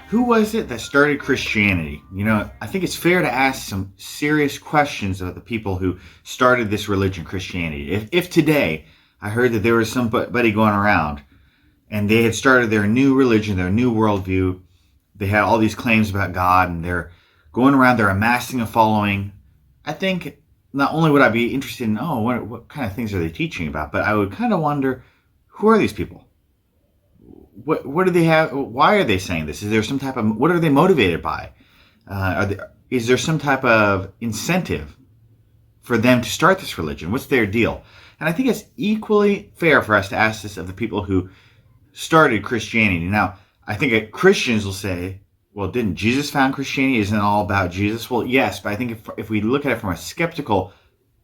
Who was it that started Christianity? I think it's fair to ask some serious questions about the people who started this religion, Christianity. If today I heard that there was somebody going around and they had started their new religion, their new worldview, they had all these claims about God and they're going around, they're amassing a following, I think not only would I be interested in, what kind of things are they teaching about, but I would kind of wonder, who are these people? What do they have? Why are they saying this? Is there some type of, what are they motivated by? Is there some type of incentive for them to start this religion? What's their deal? And I think it's equally fair for us to ask this of the people who started Christianity. Now, I think Christians will say, well, didn't Jesus found Christianity? Isn't it all about Jesus? Well, yes, but I think if we look at it from a skeptical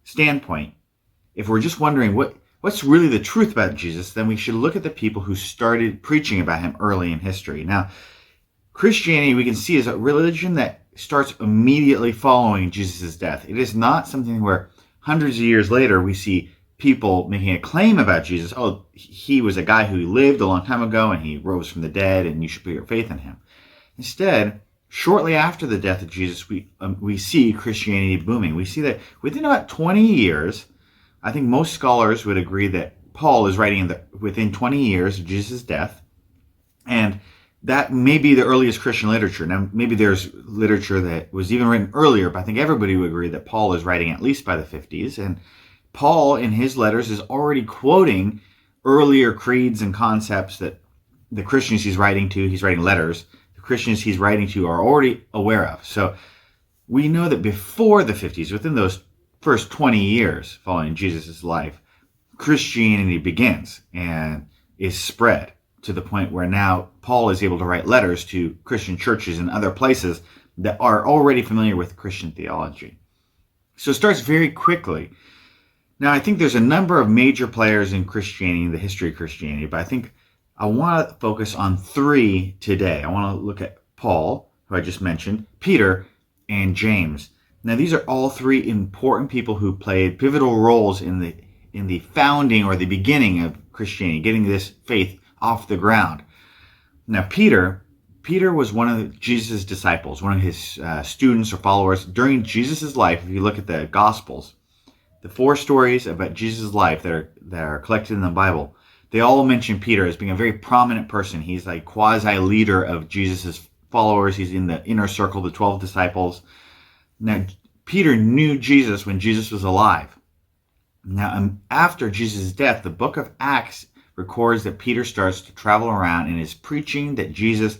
standpoint, if we're just wondering what's really the truth about Jesus, then we should look at the people who started preaching about him early in history. Now, Christianity, we can see, is a religion that starts immediately following Jesus' death. It is not something where hundreds of years later we see people making a claim about Jesus. Oh, he was a guy who lived a long time ago and he rose from the dead and you should put your faith in him. Instead, shortly after the death of Jesus, we see Christianity booming. We see that within about 20 years, I think most scholars would agree that Paul is writing within 20 years of Jesus' death, and that may be the earliest Christian literature. Now, maybe there's literature that was even written earlier, but I think everybody would agree that Paul is writing at least by the 50s, and Paul, in his letters, is already quoting earlier creeds and concepts that the Christians he's writing letters, the Christians he's writing to are already aware of. So we know that before the 50s, within those first 20 years following Jesus' life, Christianity begins and is spread to the point where now Paul is able to write letters to Christian churches and other places that are already familiar with Christian theology. So it starts very quickly. Now, I think there's a number of major players in Christianity, in the history of Christianity, but I think I want to focus on three today. I want to look at Paul, who I just mentioned, Peter, and James. Now, these are all three important people who played pivotal roles in the founding or the beginning of Christianity, getting this faith off the ground. Now, Peter was one of Jesus' disciples, one of his students or followers during Jesus' life. If you look at the Gospels, the 4 stories about Jesus' life that are collected in the Bible, they all mention Peter as being a very prominent person. He's like quasi-leader of Jesus' followers. He's in the inner circle, the 12 disciples. Now, Peter knew Jesus when Jesus was alive. Now, after Jesus' death, the book of Acts records that Peter starts to travel around and is preaching that Jesus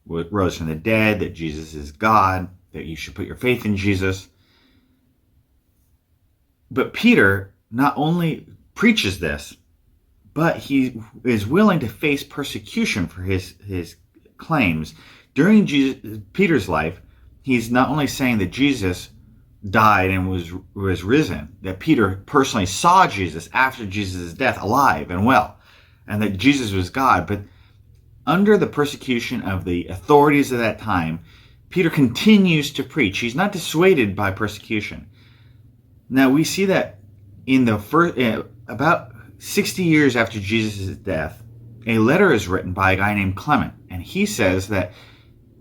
rose from the dead, that Jesus is God, that you should put your faith in Jesus. But Peter not only preaches this, but he is willing to face persecution for his claims. During Peter's life, he's not only saying that Jesus died and was risen, that Peter personally saw Jesus after Jesus' death alive and well, and that Jesus was God, but under the persecution of the authorities of that time, Peter continues to preach. He's not dissuaded by persecution. Now, we see that in the first, about 60 years after Jesus' death, a letter is written by a guy named Clement, and he says that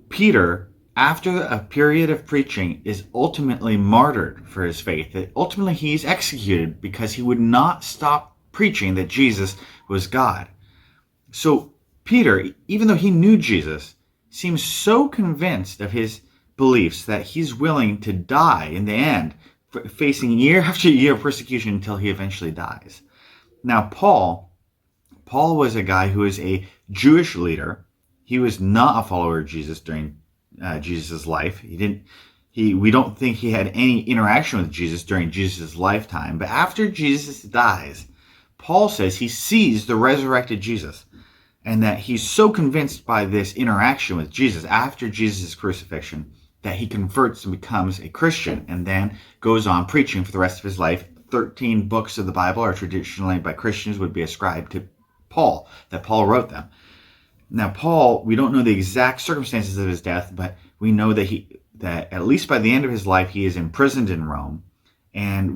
Peter, after a period of preaching, is ultimately martyred for his faith, that ultimately he's executed because he would not stop preaching that Jesus was God. So Peter, even though he knew Jesus, seems so convinced of his beliefs that he's willing to die in the end, facing year after year of persecution until he eventually dies. Now, Paul was a guy who was a Jewish leader. He was not a follower of Jesus during Jesus' life. We don't think he had any interaction with Jesus during Jesus' lifetime. But after Jesus dies, Paul says he sees the resurrected Jesus, and that he's so convinced by this interaction with Jesus after Jesus' crucifixion that he converts and becomes a Christian, and then goes on preaching for the rest of his life. 13 books of the Bible are traditionally by Christians would be ascribed to Paul, that Paul wrote them. Now, Paul, we don't know the exact circumstances of his death, but we know that at least by the end of his life, he is imprisoned in Rome, and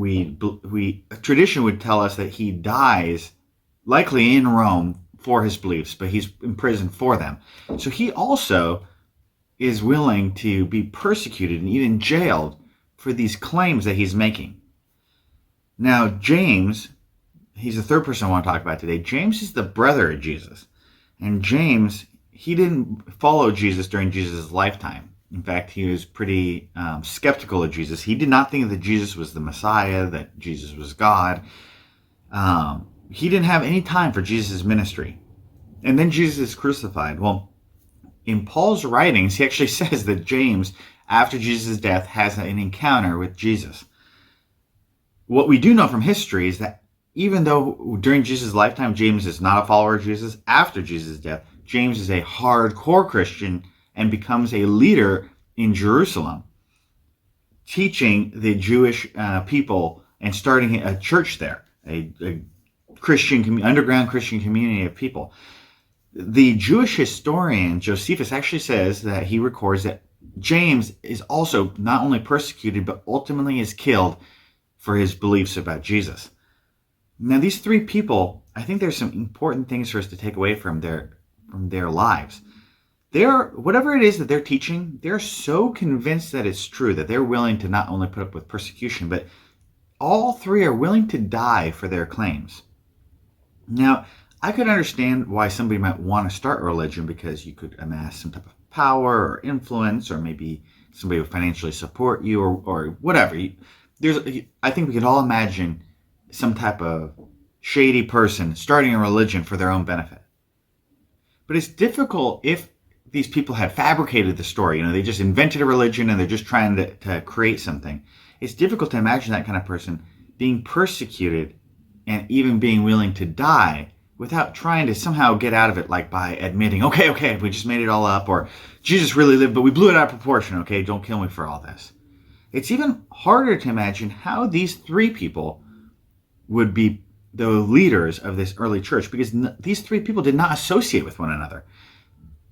tradition would tell us that he dies likely in Rome for his beliefs, but he's imprisoned for them. So he also is willing to be persecuted and even jailed for these claims that he's making. Now, James, he's the third person I want to talk about today. James is the brother of Jesus. And James, he didn't follow Jesus during Jesus' lifetime. In fact, he was pretty skeptical of Jesus. He did not think that Jesus was the Messiah, that Jesus was God. He didn't have any time for Jesus' ministry. And then Jesus is crucified. Well, in Paul's writings, he actually says that James, after Jesus' death, has an encounter with Jesus. What we do know from history is that even though during Jesus' lifetime, James is not a follower of Jesus, after Jesus' death, James is a hardcore Christian and becomes a leader in Jerusalem, teaching the Jewish people and starting a church there, a Christian, underground Christian community of people. The Jewish historian Josephus actually says that he records that James is also not only persecuted, but ultimately is killed for his beliefs about Jesus. Now, these three people, I think there's some important things for us to take away from their lives. Whatever it is that they're teaching, they're so convinced that it's true that they're willing to not only put up with persecution, but all three are willing to die for their claims. Now, I could understand why somebody might want to start a religion because you could amass some type of power or influence, or maybe somebody would financially support you, or whatever. I think we could all imagine some type of shady person starting a religion for their own benefit. But it's difficult if these people had fabricated the story. They just invented a religion and they're just trying to create something. It's difficult to imagine that kind of person being persecuted and even being willing to die without trying to somehow get out of it, like by admitting, okay, we just made it all up, or Jesus really lived, but we blew it out of proportion, okay, don't kill me for all this. It's even harder to imagine how these three people would be the leaders of this early church, because these three people did not associate with one another.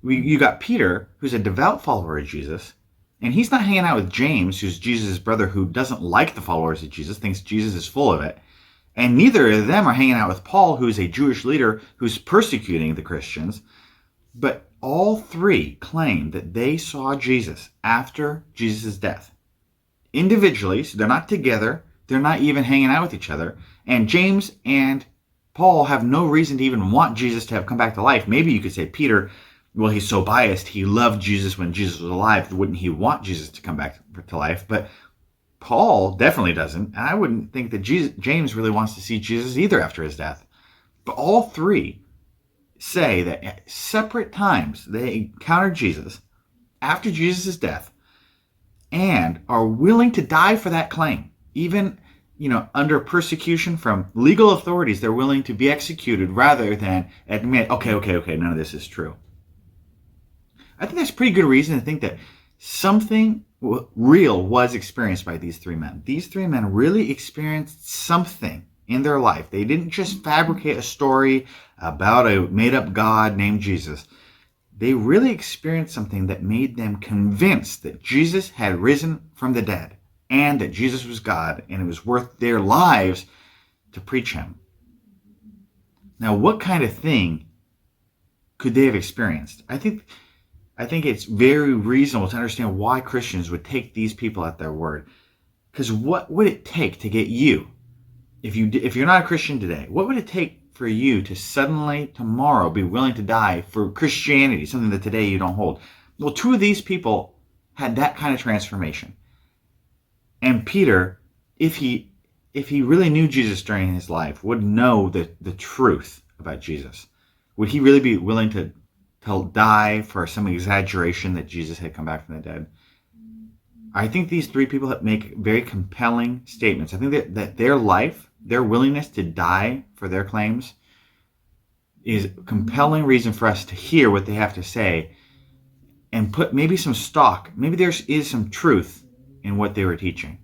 You got Peter, who's a devout follower of Jesus, and he's not hanging out with James, who's Jesus' brother, who doesn't like the followers of Jesus, thinks Jesus is full of it. And neither of them are hanging out with Paul, who's a Jewish leader who's persecuting the Christians. But all three claim that they saw Jesus after Jesus' death. Individually, so they're not together. They're not even hanging out with each other. And James and Paul have no reason to even want Jesus to have come back to life. Maybe you could say Peter, well, he's so biased. He loved Jesus when Jesus was alive. Wouldn't he want Jesus to come back to life? But Paul definitely doesn't. And I wouldn't think that James really wants to see Jesus either after his death. But all three say that at separate times they encountered Jesus after Jesus' death and are willing to die for that claim. Even, under persecution from legal authorities, they're willing to be executed rather than admit, okay, none of this is true. I think that's pretty good reason to think that something real was experienced by these three men. These three men really experienced something in their life. They didn't just fabricate a story about a made-up God named Jesus. They really experienced something that made them convinced that Jesus had risen from the dead and that Jesus was God, and it was worth their lives to preach him. Now, what kind of thing could they have experienced? I think it's very reasonable to understand why Christians would take these people at their word. Because what would it take to get you, if you're not a Christian today, what would it take for you to suddenly tomorrow be willing to die for Christianity, something that today you don't hold? Well, two of these people had that kind of transformation. And Peter, if he really knew Jesus during his life, would know the truth about Jesus. Would he really be willing to die for some exaggeration that Jesus had come back from the dead? I think these three people make very compelling statements. I think that their life, their willingness to die for their claims, is a compelling reason for us to hear what they have to say and put maybe some stock. Maybe there is some truth in what they were teaching.